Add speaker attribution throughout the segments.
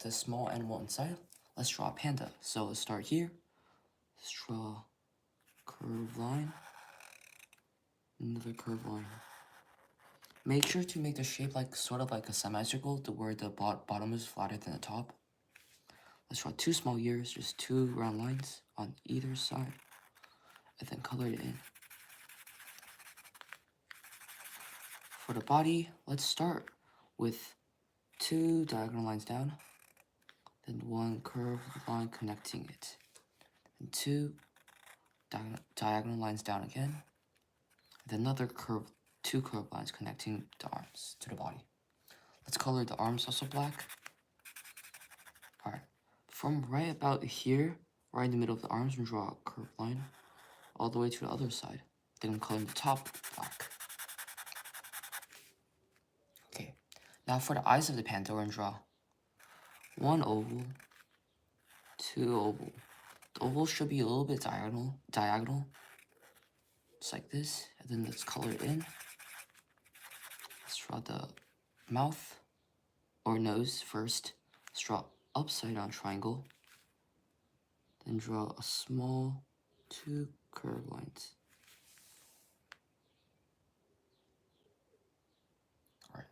Speaker 1: the small animal inside. Let's draw a panda. So let's start here. Let's draw curved line, another curved line. Make sure to make the shape like sort of like a semicircle to where the bottom is flatter than the top. Let's draw two small ears, just two round lines on either side, and then color it in. For the body, let's start with two diagonal lines down, then one curved line connecting it, and two diagonal lines down again, and another two curved lines connecting the arms to the body. Let's color the arms also black. Alright, from right about here, right in the middle of the arms, we draw a curved line all the way to the other side. Then I'm coloring the top black. Okay, now for the eyes of the panda, we're gonna draw one oval, two oval. The oval should be a little bit diagonal, just like this. And then let's color it in. Let's draw the mouth or nose first. Let's draw upside down triangle. Then draw a small two curved lines. Alright,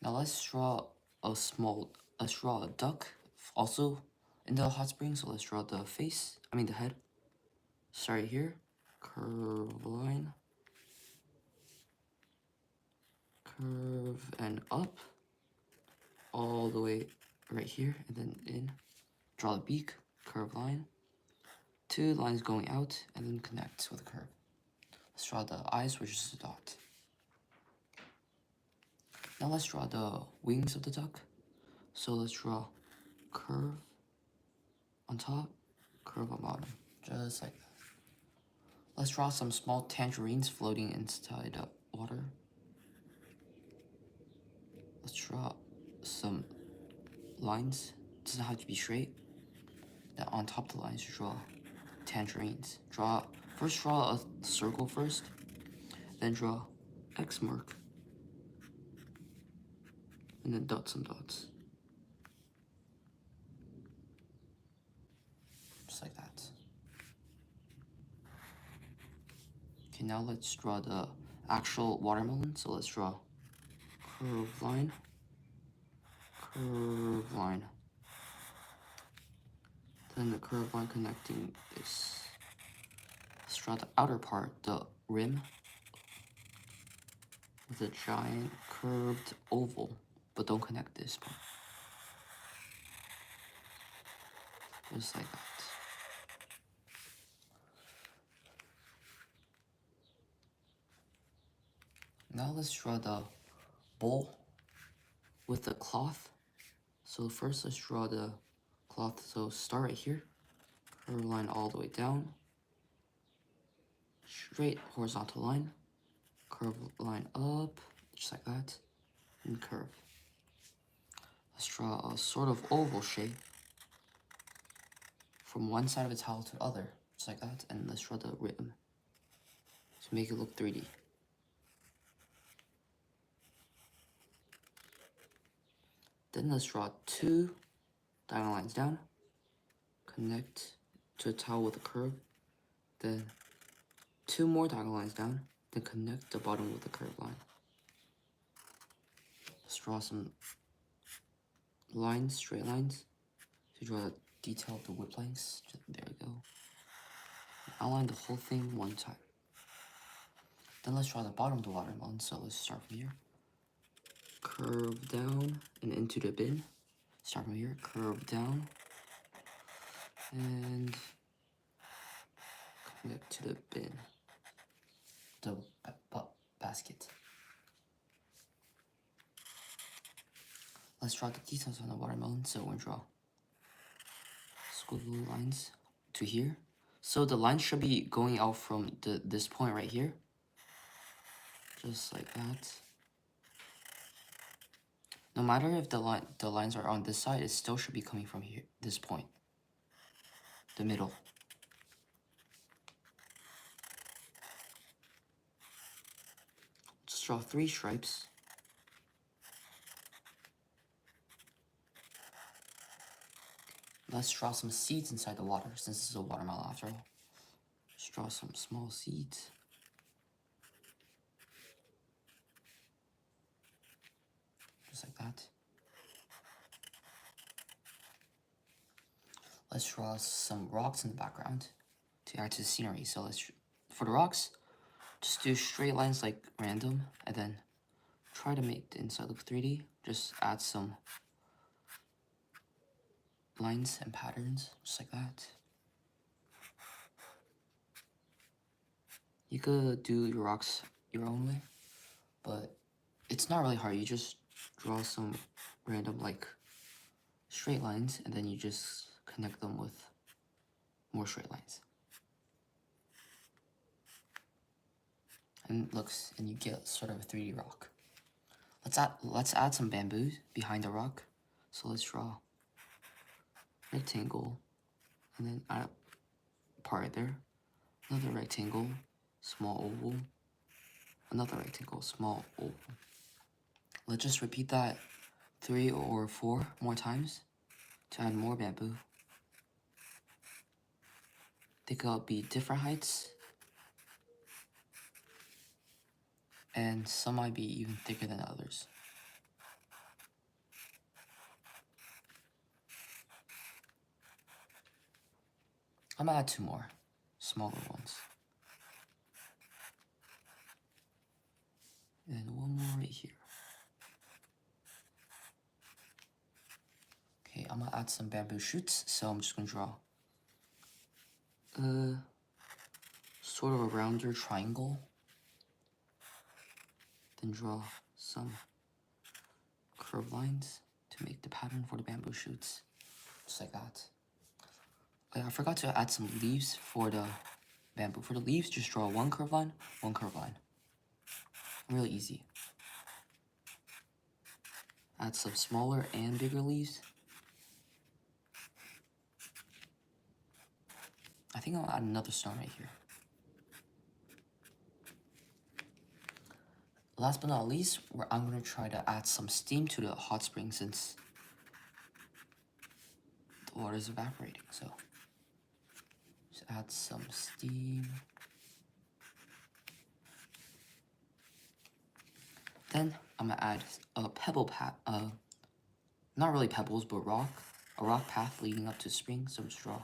Speaker 1: now let's draw a duck also in the hot spring. So let's draw the the head. Start here, curve line, curve and up, all the way right here, and then in. Draw the beak, curve line, two lines going out, and then connect with a curve. Let's draw the eyes, which is a dot. Now let's draw the wings of the duck. So let's draw curve on top, curve on bottom, just like that. Let's draw some small tangerines floating inside the water. Let's draw some lines. It doesn't have to be straight. Then on top of the lines, draw tangerines. First draw a circle first, then draw X mark, and then dots and dots. Just like that. Okay, now let's draw the actual watermelon. So let's draw curved line, curved line. Then the curved line connecting this. Let's draw the outer part, the rim, with a giant curved oval, but don't connect this part. Just like that. Now let's draw the bowl with the cloth. So first let's draw the cloth. So start right here, curve line all the way down, straight horizontal line, curve line up, just like that, and curve. Let's draw a sort of oval shape from one side of the towel to the other, just like that, and let's draw the rim to make it look 3D. Then let's draw two diagonal lines down, connect to a towel with a curve, then two more diagonal lines down, then connect the bottom with a curved line. Let's draw some lines, straight lines, to draw the detail of the whip lines. There we go. Outline the whole thing one time. Then let's draw the bottom of the watermelon. So let's start from here. Curve down and into the bin. Start from here, curve down, and connect to the bin, the basket. Let's draw the details on the watermelon. So we're gonna draw squiggly lines to here. So the line should be going out from this point right here, just like that. No matter if the lines are on this side, it still should be coming from here, this point, the middle. Just draw 3 stripes. let's draw some seeds inside the water, since this is a watermelon after all. Let's draw some small seeds. Just like that. Let's draw some rocks in the background to add to the scenery. So let's, for the rocks, just do straight lines like random, and then try to make the inside look 3D. Just add some lines and patterns, just like that. You could do your rocks your own way, but it's not really hard. You just draw some random like straight lines, and then you just connect them with more straight lines. And you get sort of a 3D rock. Let's add some bamboo behind the rock. So let's draw rectangle, and then add a part right there. Another rectangle, small oval. Another rectangle, small oval. Let's just repeat that 3 or 4 more times to add more bamboo. They could be different heights, and some might be even thicker than others. I'm gonna add 2 more, smaller ones. And 1 more right here. Okay, I'm gonna add some bamboo shoots, so I'm just gonna draw sort of a rounder triangle. Then draw some curved lines to make the pattern for the bamboo shoots, just like that. I forgot to add some leaves for the bamboo. For the leaves, just draw 1 curved line, 1 curved line. Really easy. Add some smaller and bigger leaves. I think I'll add another stone right here. Last but not least, I'm going to try to add some steam to the hot spring since the water is evaporating. So just add some steam. Then I'm going to add a pebble path, not really pebbles, but a rock path leading up to spring. So just draw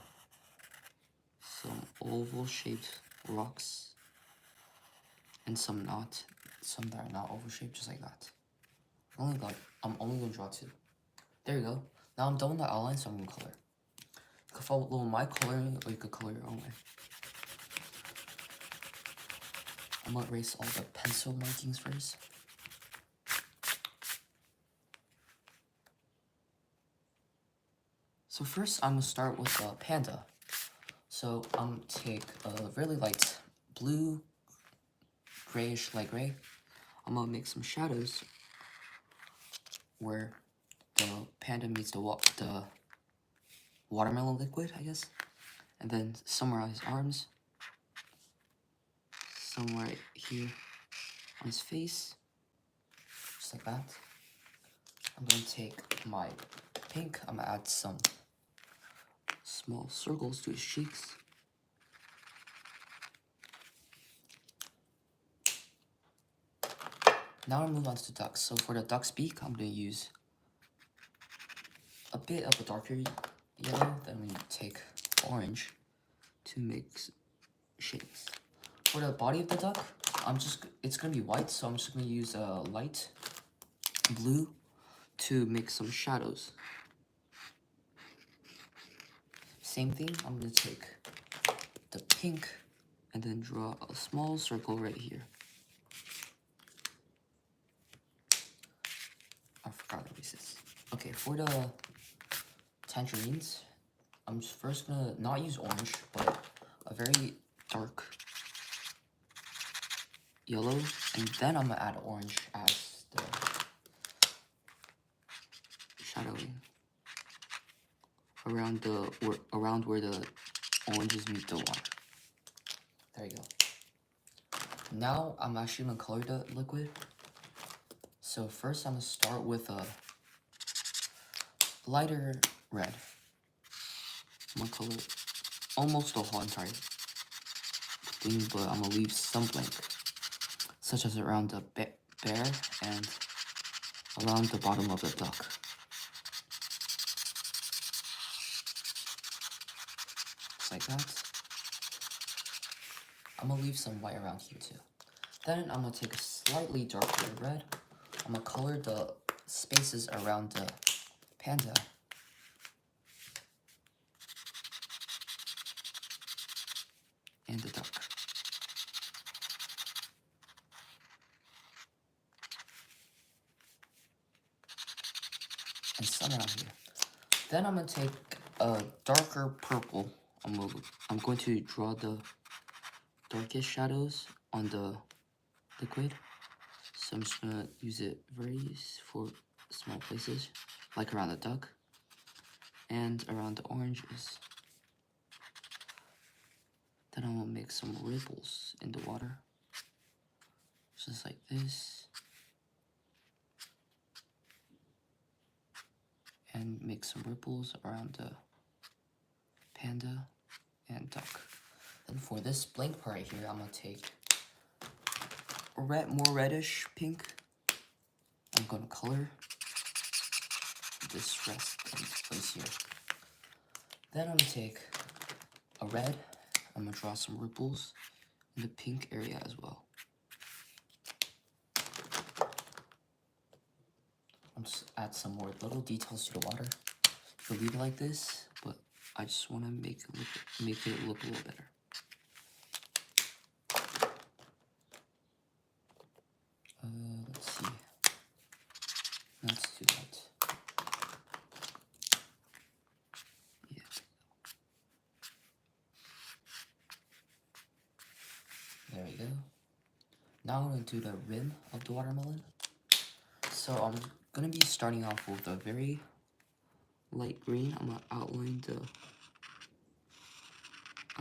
Speaker 1: some oval-shaped rocks and some that are not oval-shaped, just like that. I'm only gonna draw 2. There you go. Now I'm done with the outline, so I'm gonna color. You can follow my coloring, or you could color your own way. I'm gonna erase all the pencil markings first. So first, I'm gonna start with a panda. So I'm gonna take a really light blue, grayish, light gray. I'm gonna make some shadows where the panda meets the watermelon liquid, I guess. And then somewhere on his arms, somewhere right here on his face, just like that. I'm going to take my pink, I'm going to add some small circles to his cheeks. Now I move on to the ducks. So for the duck's beak, I'm going to use a bit of a darker yellow, then we take orange to make shadings. For the body of the duck, it's going to be white, so I'm just going to use a light blue to make some shadows. Same thing, I'm going to take the pink and then draw a small circle right here. I forgot to erase this. Okay, for the tangerines, I'm just first going to not use orange, but a very dark yellow, and then I'm going to add orange as the shadowing around where the oranges meet the water. There you go. Now I'm actually going to color the liquid. So first I'm going to start with a lighter red. I'm gonna color almost the whole entire thing, but I'm gonna leave some blank, such as around the bear and around the bottom of the duck. Just like that. I'm gonna leave some white around here too. Then I'm gonna take a slightly darker red. I'm gonna color the spaces around the panda. And the duck. And some around here. Then I'm gonna take a darker purple. I'm going to draw the darkest shadows on the liquid. So I'm just gonna use it for small places, like around the duck and around the oranges. Then I'm gonna make some ripples in the water, just like this, and make some ripples around the panda and duck. And for this blank part right here, I'm gonna take a more reddish pink. I'm gonna color this rest in place here. Then I'm gonna take a red. I'm gonna draw some ripples in the pink area as well. I'm just add some more little details to the water. You can leave it like this, but I just want to make it look a little better. Let's see. Let's do that. Yeah. There we go. Now I'm going to do the rim of the watermelon. So I'm going to be starting off with a very light green. I'm going to outline the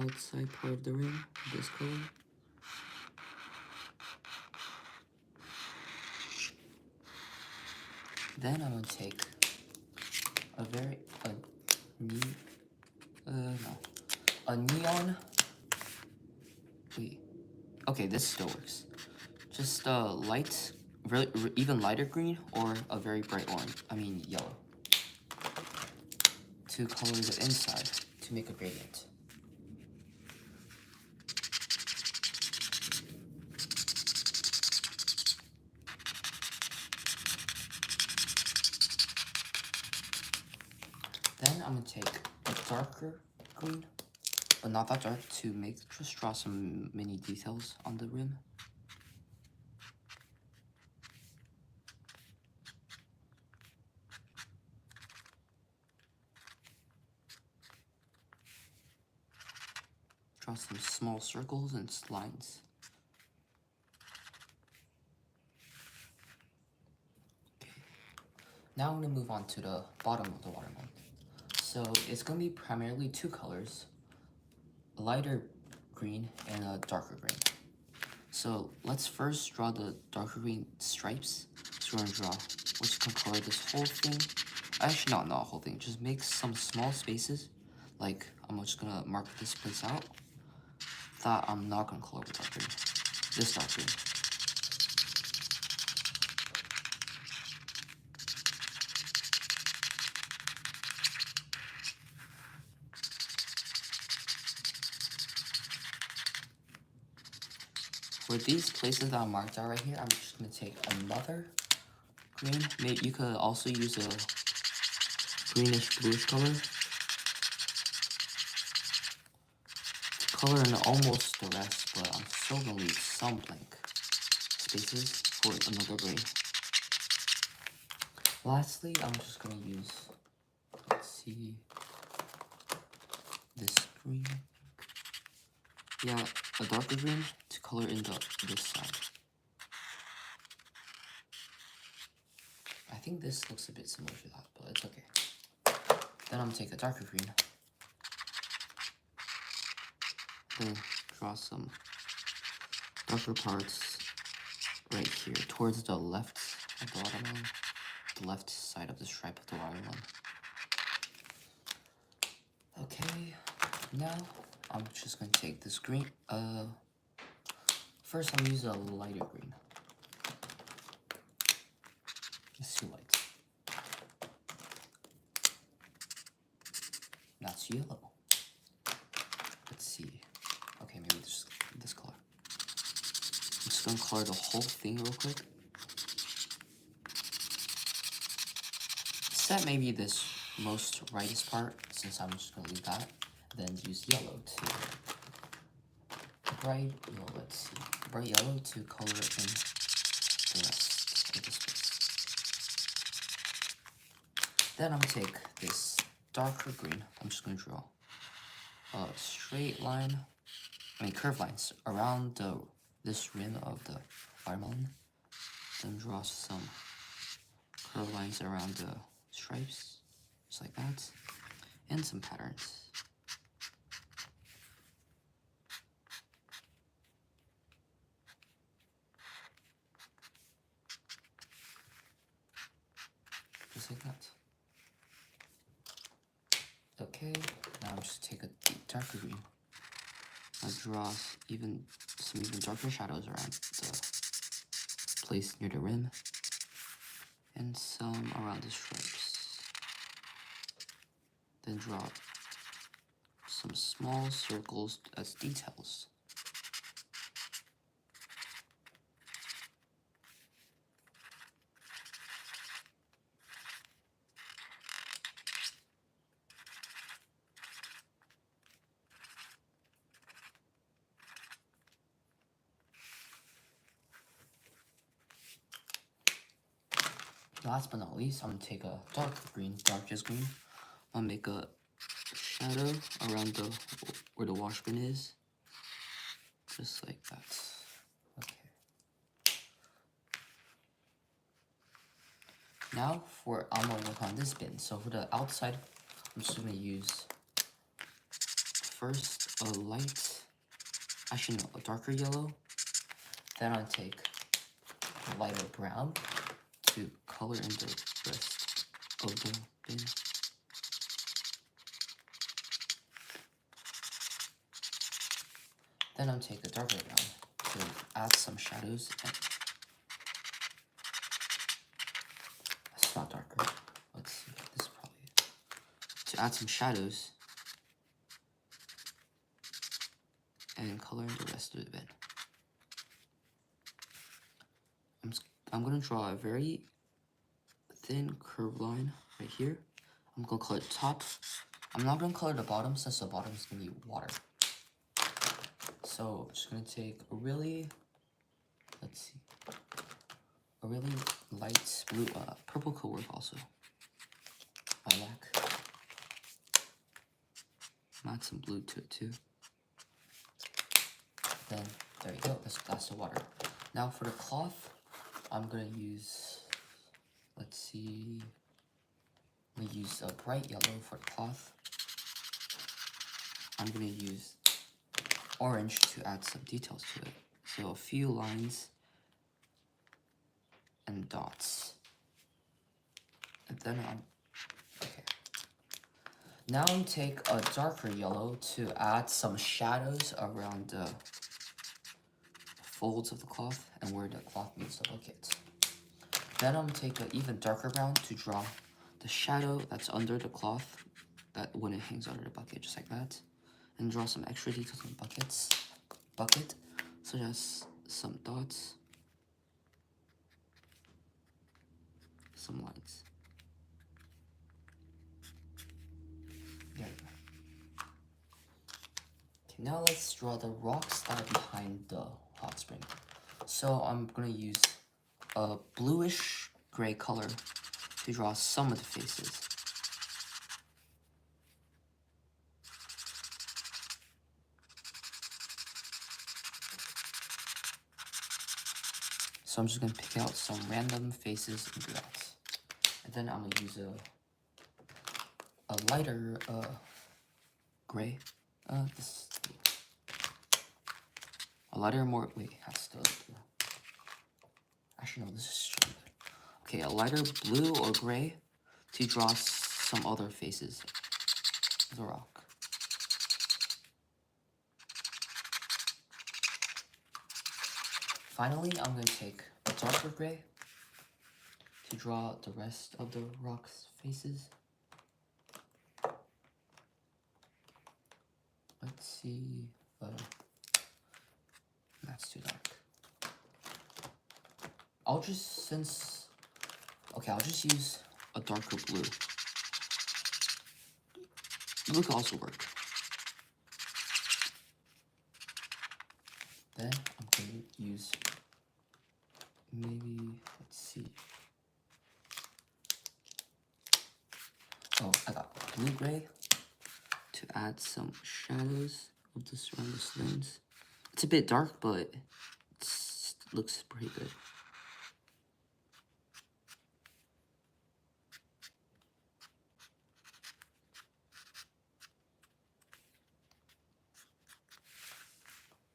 Speaker 1: outside part of the rim, this color. Then I'm going to take a neon, okay, this still works. Just a light, even lighter green, or a very bright orange, yellow, to color the inside to make a gradient. Then I'm gonna take a darker green, but not that dark, to just draw some mini details on the rim. Draw some small circles and lines. Okay. Now I'm gonna move on to the bottom of the watermelon. So it's gonna be primarily two colors, a lighter green and a darker green. So let's first draw the darker green stripes. So we're gonna we're just gonna color this whole thing. Actually, not the whole thing, just make some small spaces. Like, I'm just gonna mark this place out that I'm not gonna color with dark green. This dark green. For these places that I marked out right here, I'm just gonna take another green. Maybe you could also use a greenish bluish color. Color in almost the rest, but I'm still gonna leave some blank spaces for another green. Lastly, I'm just gonna use, let's see, this green. Yeah, a darker green to color in this side. I think this looks a bit similar to that, but it's okay. Then I'm gonna take a darker green. Then draw some darker parts right here towards the left of the watermelon, the left side of the stripe of the watermelon. Okay, now I'm just gonna take this green. First I'm use a lighter green. It's too light. That's yellow. Let's see. Okay, maybe this color. I'm just gonna color the whole thing real quick. Set maybe this most rightest part, since I'm just gonna leave that. Then use yellow to bright yellow. Let's see, bright yellow to color in the rest of the space. Then I'm gonna take this darker green. I'm just gonna draw a straight line, curved lines around this rim of the watermelon. Then draw some curved lines around the stripes, just like that, and some patterns. Just like that. Okay, now I'm just take a darker green. I'll draw some even darker shadows around the place near the rim, and some around the stripes. Then draw some small circles as details. Last but not least, I'm gonna take a darkest green. I'll make a shadow around where the wash bin is, just like that. Okay. Now I'm gonna work on this bin. So for the outside, I'm just gonna use first a darker yellow. Then I'll take a lighter brown to color in the rest of the bin. Then I'll take a darker brown to add some shadows. It's not darker. Let's see. This is probably it. To add some shadows and color in the rest of the bin. I'm gonna draw a very thin curved line right here. I'm gonna color the top. I'm not gonna color the bottom since the bottom is gonna be water. So I'm just gonna take a really, a really light blue, purple could work also. Lilac. Add some blue to it too. Then there you go. That's the water. Now for the cloth, I'm gonna use. Let's see. I'm gonna use a bright yellow for the cloth. I'm gonna use orange to add some details to it. So a few lines and dots. And then okay. Now I'm take a darker yellow to add some shadows around the folds of the cloth and where the cloth meets the bucket. Then I'm take an even darker brown to draw the shadow that's under the cloth, that when it hangs under the bucket, just like that. And draw some extra details on the bucket, such as some dots, some lines. There you go. Okay, now let's draw the rocks that are behind the hot spring. So I'm gonna use a bluish gray color to draw some of the faces. So I'm just gonna pick out some random faces and do that. And then I'm gonna use a lighter gray. A lighter actually no, this is straight. Okay, a lighter blue or gray to draw some other faces of the rock. finally, I'm going to take a darker gray to draw the rest of the rock's faces. Let's see. That's too dark. I'll just use a darker blue. Blue could also work. Then I'm going to use maybe, let's see. Oh, I got blue gray to add some shadows of the surrounding stones. It's a bit dark, but it looks pretty good.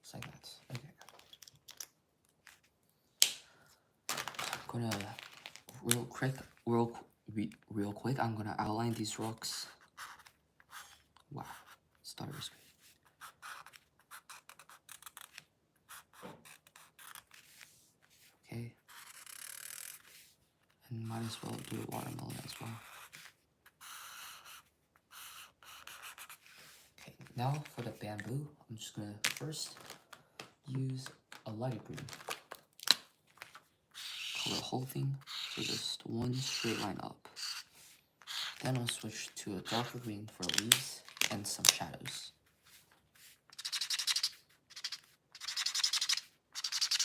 Speaker 1: Just like that. Okay. I'm gonna real quick. I'm gonna outline these rocks. Wow, starter's great. Okay. And might as well do a watermelon as well. Okay, now for the bamboo, I'm just gonna first use a light green. Color the whole thing so just one straight line up. Then I'll switch to a darker green for leaves and some shadows.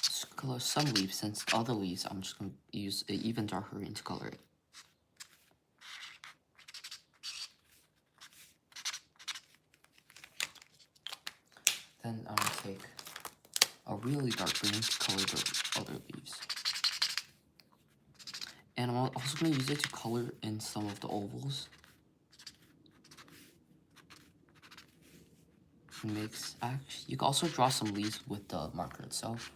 Speaker 1: Just color some leaves, since all the leaves I'm just gonna use an even darker green to color it. Then I'm gonna take a really dark green to color the other leaves. And I'm also going to use it to color in some of the ovals. You can also draw some leaves with the marker itself.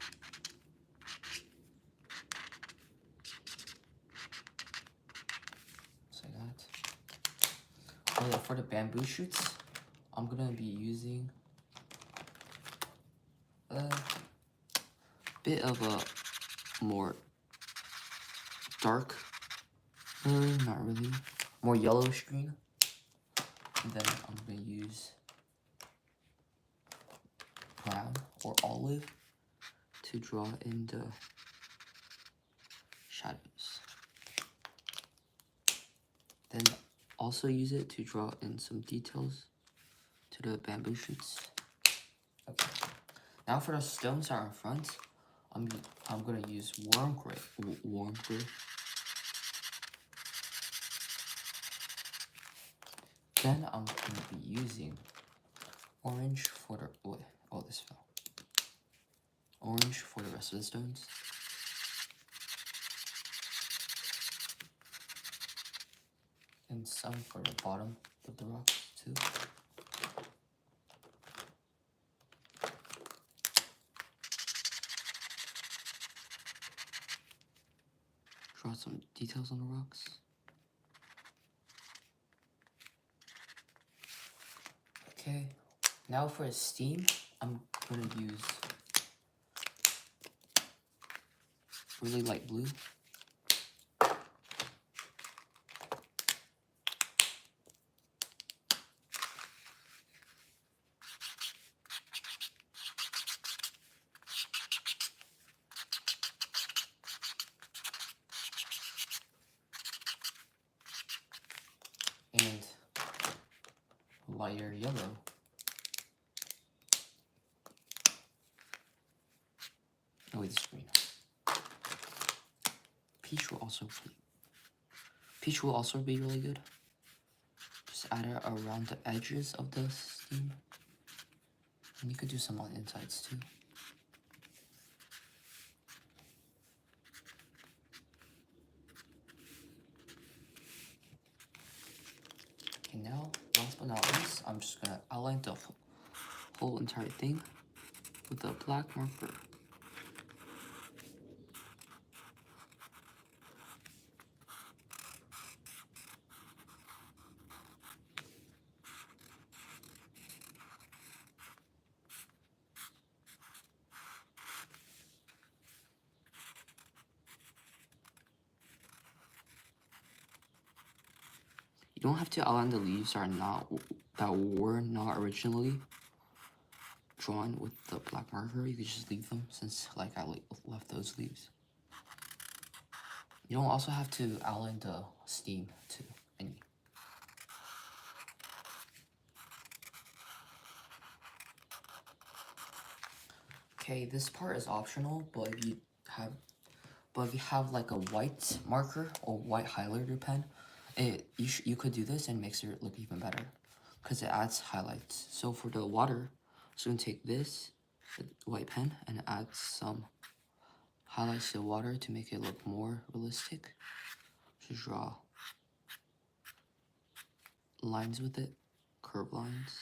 Speaker 1: Just like that. Oh yeah, for the bamboo shoots, I'm going to be using a bit of a more dark, not really, more yellowish green. And then I'm going to use brown or olive to draw in the shadows. Then also use it to draw in some details to the bamboo shoots. Okay. Now for the stones that are in front, I'm gonna use warm gray. Then I'm gonna be using orange for the this fell. Orange for the rest of the stones. And some for the bottom of the rock too. Draw some details on the rocks. Okay, now for a steam, I'm gonna use really light blue. And lighter yellow. Oh wait, this is green. Peach will also be really good. Just add it around the edges of the steam. And you could do some on the insides too. Okay, now, last but not least, I'm just gonna outline the whole entire thing with a black marker. don't have to outline the leaves that were not originally drawn with the black marker. You could just leave them since like I left those leaves. You don't also have to outline the stem too. Okay, this part is optional, but if you have like a white marker or white highlighter pen, you could do this and makes it look even better because it adds highlights. So for the water, so you can take this white pen and add some highlights to the water to make it look more realistic. Just draw lines with it, curved lines.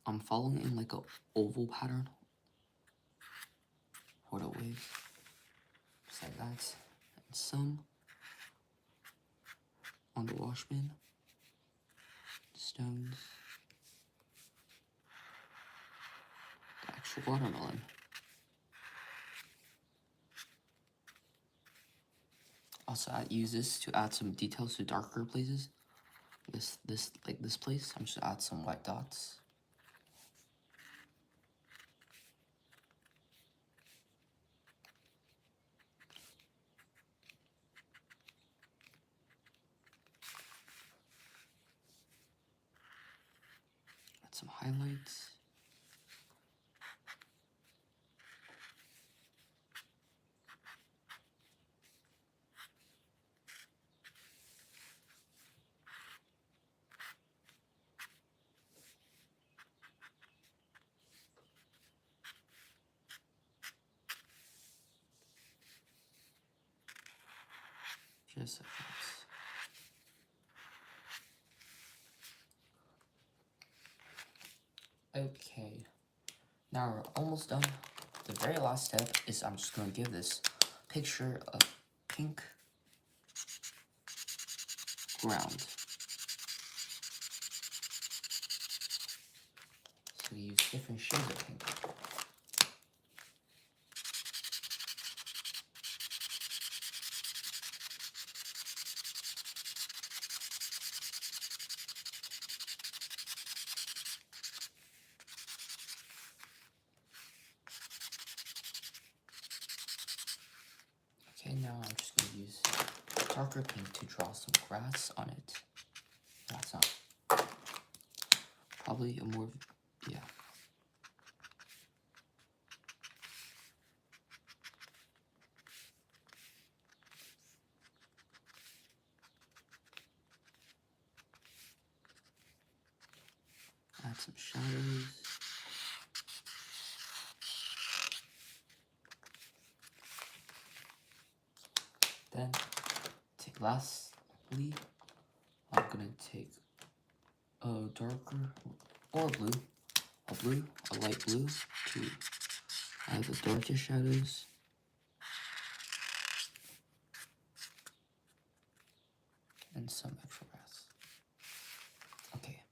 Speaker 1: I'm following in like a oval pattern for the waves, just like that, and some on the wash bin, stones, the actual watermelon. Also, I use this to add some details to darker places. Like this place, I'm just gonna add some white dots. Add some highlights. Just like this. Okay, now we're almost done. The very last step is I'm just gonna give this picture a pink ground. So we use different shades of pink. Okay, now I'm just gonna use darker pink to draw some grass on it. That's not probably a more, yeah. Add some shadows. Then, lastly, I'm gonna take a darker or a light blue to add the darkest shadows. And some extra grass. Okay.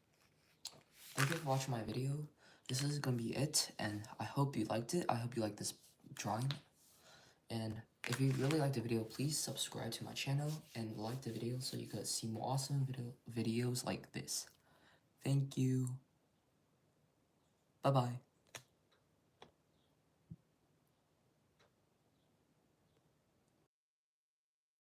Speaker 1: Thank you for watching my video. This is gonna be it, and I hope you liked it. I hope you liked this drawing. And if you really liked the video, please subscribe to my channel and like the video so you could see more awesome videos like this. Thank you. Bye-bye.